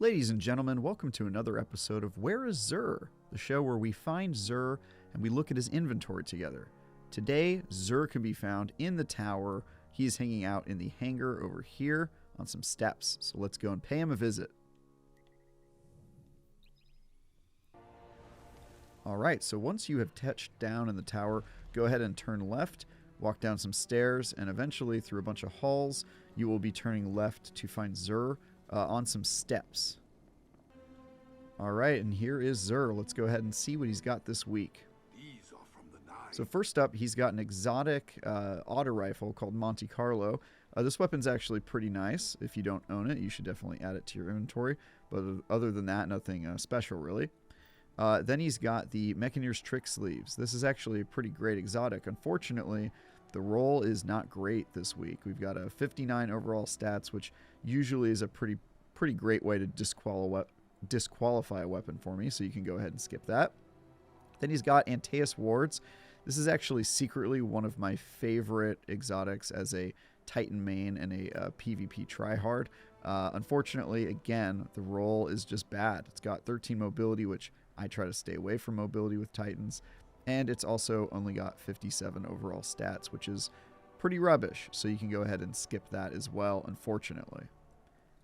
Ladies and gentlemen, welcome to another episode of Where is Xur, the show where we find Xur and we look at his inventory together. Today, Xur can be found in the tower. He's hanging out in the hangar over here on some steps, so let's go and pay him a visit. Alright, so once you have touched down in the tower, go ahead and turn left, walk down some stairs, and eventually through a bunch of halls, you will be turning left to find Xur on some steps. Alright, and here is Xur. Let's go ahead and see what he's got this week. These are from the Nile. So first up, he's got an exotic auto rifle called Monte Carlo. This weapon's actually pretty nice. If you don't own it, you should definitely add it to your inventory. But other than that, nothing special really. Then he's got the Mechaneer's Tricksleeves. This is actually a pretty great exotic. Unfortunately, the roll is not great this week. We've got a 59 overall stats, which usually is a pretty great way to disqualify a weapon for me, so you can go ahead and skip that. Then he's got Antaeus Wards. This is actually secretly one of my favorite exotics as a Titan main and a PvP tryhard. Unfortunately, again, the roll is just bad. It's got 13 mobility, which I try to stay away from mobility with Titans. And it's also only got 57 overall stats, which is pretty rubbish. So you can go ahead and skip that as well, unfortunately.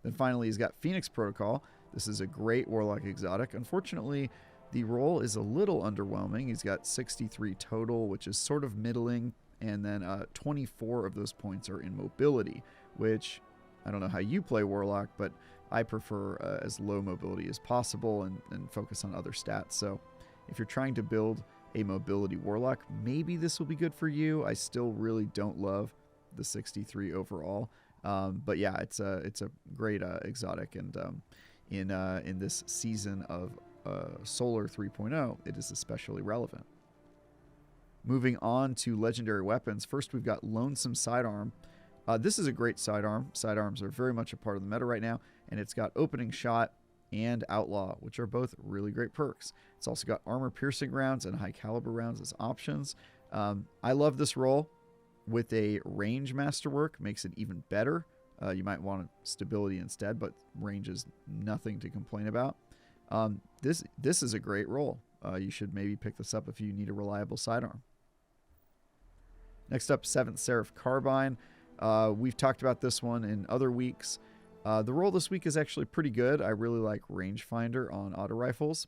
Then finally, he's got Phoenix Protocol. This is a great Warlock exotic. Unfortunately, the roll is a little underwhelming. He's got 63 total, which is sort of middling. And then 24 of those points are in mobility, which I don't know how you play Warlock, but I prefer as low mobility as possible and focus on other stats. So if you're trying to build a mobility Warlock, maybe this will be good for you. I still really don't love the 63 overall. But yeah, it's a great exotic, and in this season of Solar 3.0, it is especially relevant. Moving on to legendary weapons, first we've got Lonesome Sidearm. This is a great sidearm. Sidearms are very much a part of the meta right now, and it's got opening shot and outlaw, which are both really great perks. It's also got armor piercing rounds and high caliber rounds as options. I love this roll. With a range masterwork, makes it even better. You might want stability instead, but range is nothing to complain about. This is a great roll. You should maybe pick this up if you need a reliable sidearm. Next up, 7th Serif Carbine. We've talked about this one in other weeks. The roll this week is actually pretty good. I really like rangefinder on auto rifles.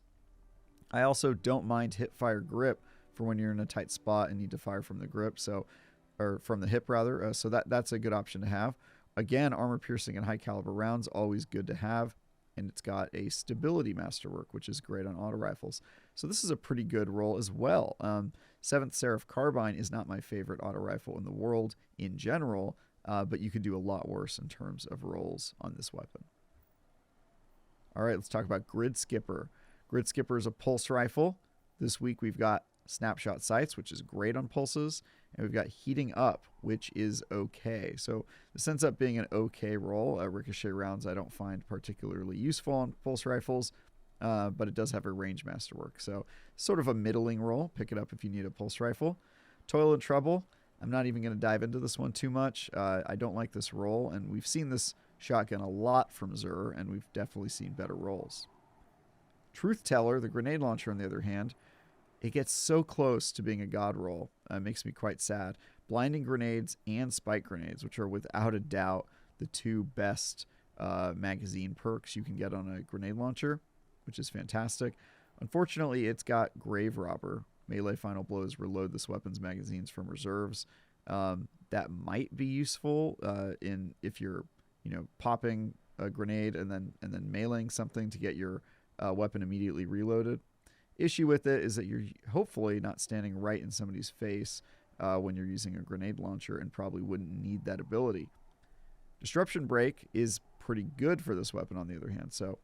I also don't mind hipfire grip for when you're in a tight spot and need to fire from the grip, or from the hip rather. So that's a good option to have. Again, armor piercing and high caliber rounds, always good to have. And it's got a stability masterwork, which is great on auto rifles. So this is a pretty good roll as well. 7th Serif Carbine is not my favorite auto rifle in the world in general, but you can do a lot worse in terms of rolls on this weapon. All right, let's talk about Grid Skipper. Grid Skipper is a pulse rifle. This week we've got Snapshot Sights, which is great on pulses, and we've got Heating Up, which is okay. So this ends up being an okay roll. Ricochet rounds I don't find particularly useful on pulse rifles, but it does have a range masterwork. So sort of a middling roll. Pick it up if you need a pulse rifle. Toil and Trouble. I'm not even going to dive into this one too much. I don't like this roll, and we've seen this shotgun a lot from Xur, and we've definitely seen better rolls. Truth Teller, the grenade launcher on the other hand, it gets so close to being a god roll. It makes me quite sad. Blinding grenades and spike grenades, which are without a doubt the two best magazine perks you can get on a grenade launcher, which is fantastic. Unfortunately, it's got Grave Robber. Melee final blows reload this weapon's magazines from reserves. That might be useful if you're popping a grenade and then meleeing something to get your weapon immediately reloaded. Issue with it is that you're hopefully not standing right in somebody's face when you're using a grenade launcher and probably wouldn't need that ability. Disruption Break is pretty good for this weapon on the other hand. So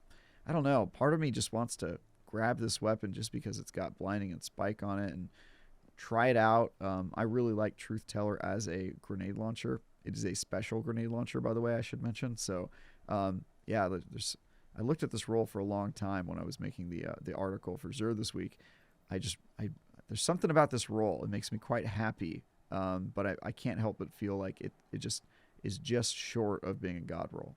I don't know. Part of me just wants to grab this weapon just because it's got blinding and spike on it and try it out. I really like Truth Teller as a grenade launcher. It is a special grenade launcher, by the way, I should mention. So yeah, I looked at this roll for a long time when I was making the article for Xur this week. There's something about this roll. It makes me quite happy, but I can't help but feel like it just is just short of being a god roll.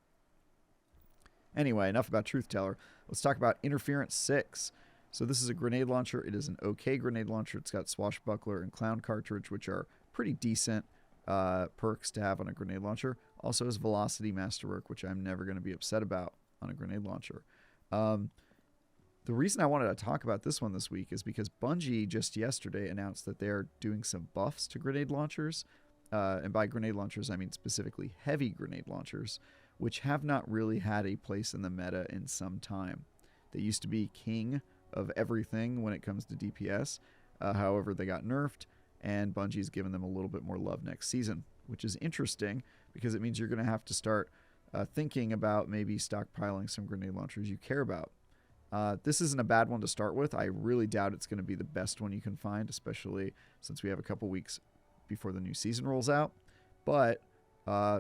Anyway, enough about Truth Teller. Let's talk about Interference 6. So this is a grenade launcher. It is an okay grenade launcher. It's got Swashbuckler and Clown Cartridge, which are pretty decent perks to have on a grenade launcher. Also has Velocity Masterwork, which I'm never going to be upset about on a grenade launcher. The reason I wanted to talk about this one this week is because Bungie just yesterday announced that they're doing some buffs to grenade launchers. And by grenade launchers, I mean specifically heavy grenade launchers, which have not really had a place in the meta in some time. They used to be king of everything when it comes to DPS. However, they got nerfed, and Bungie's given them a little bit more love next season, which is interesting because it means you're going to have to start thinking about maybe stockpiling some grenade launchers you care about. This isn't a bad one to start with. I really doubt it's going to be the best one you can find, especially since we have a couple weeks before the new season rolls out. But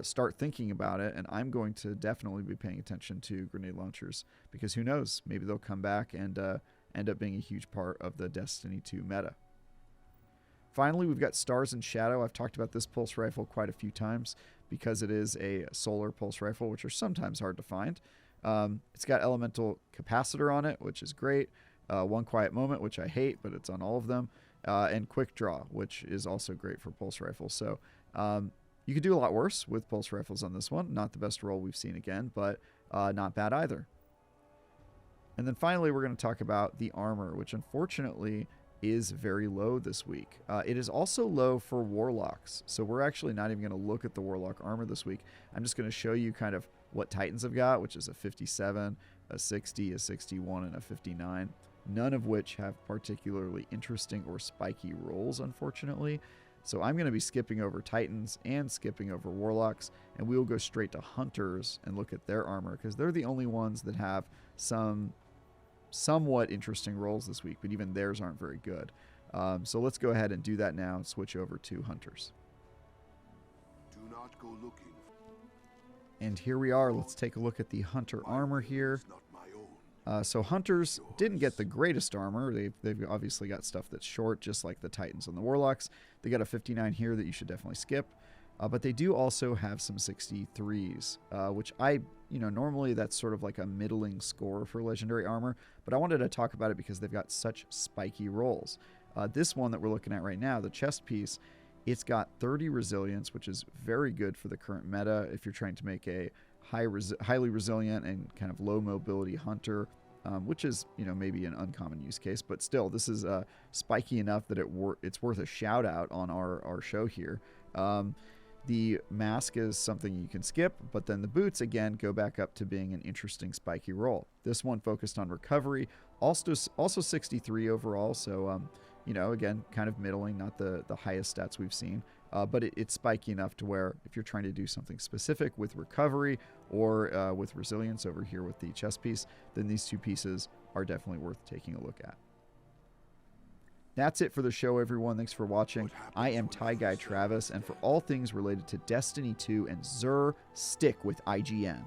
start thinking about it, and I'm going to definitely be paying attention to grenade launchers because who knows, maybe they'll come back and end up being a huge part of the Destiny 2 meta. Finally, we've got Stars and Shadow. I've talked about this pulse rifle quite a few times because it is a solar pulse rifle, which are sometimes hard to find. It's got Elemental Capacitor on it, which is great. One Quiet Moment, which I hate, but it's on all of them. And Quick Draw, which is also great for pulse rifles. So you could do a lot worse with pulse rifles on this one. Not the best roll we've seen again, but not bad either. And then finally, we're going to talk about the armor, which unfortunately is very low this week. It is also low for Warlocks. So we're actually not even going to look at the Warlock armor this week. I'm just going to show you kind of what Titans have got, which is a 57, a 60, a 61, and a 59. None of which have particularly interesting or spiky rolls, unfortunately. So I'm going to be skipping over Titans and skipping over Warlocks, and we will go straight to Hunters and look at their armor, because they're the only ones that have some somewhat interesting rolls this week, but even theirs aren't very good. So let's go ahead and do that now and switch over to Hunters. Do not go looking. And here we are. Let's take a look at the Hunter armor here. So Hunters didn't get the greatest armor. They've obviously got stuff that's short, just like the Titans and the Warlocks. They got a 59 here that you should definitely skip. But they do also have some 63s, which normally that's sort of like a middling score for legendary armor. But I wanted to talk about it because they've got such spiky rolls. This one that we're looking at right now, the chest piece, it's got 30 resilience, which is very good for the current meta if you're trying to make a highly resilient and kind of low mobility hunter, which is maybe an uncommon use case, but still this is spiky enough that it's worth a shout out on our show here. The mask is something you can skip, but then the boots again go back up to being an interesting spiky roll. This one focused on recovery, also 63 overall, so again, kind of middling, not the highest stats we've seen. But it's spiky enough to where if you're trying to do something specific with recovery or with resilience over here with the chest piece, then these two pieces are definitely worth taking a look at. That's it for the show, everyone. Thanks for watching. I am Tie Guy Travis, and for all things related to Destiny 2 and Xur, stick with IGN.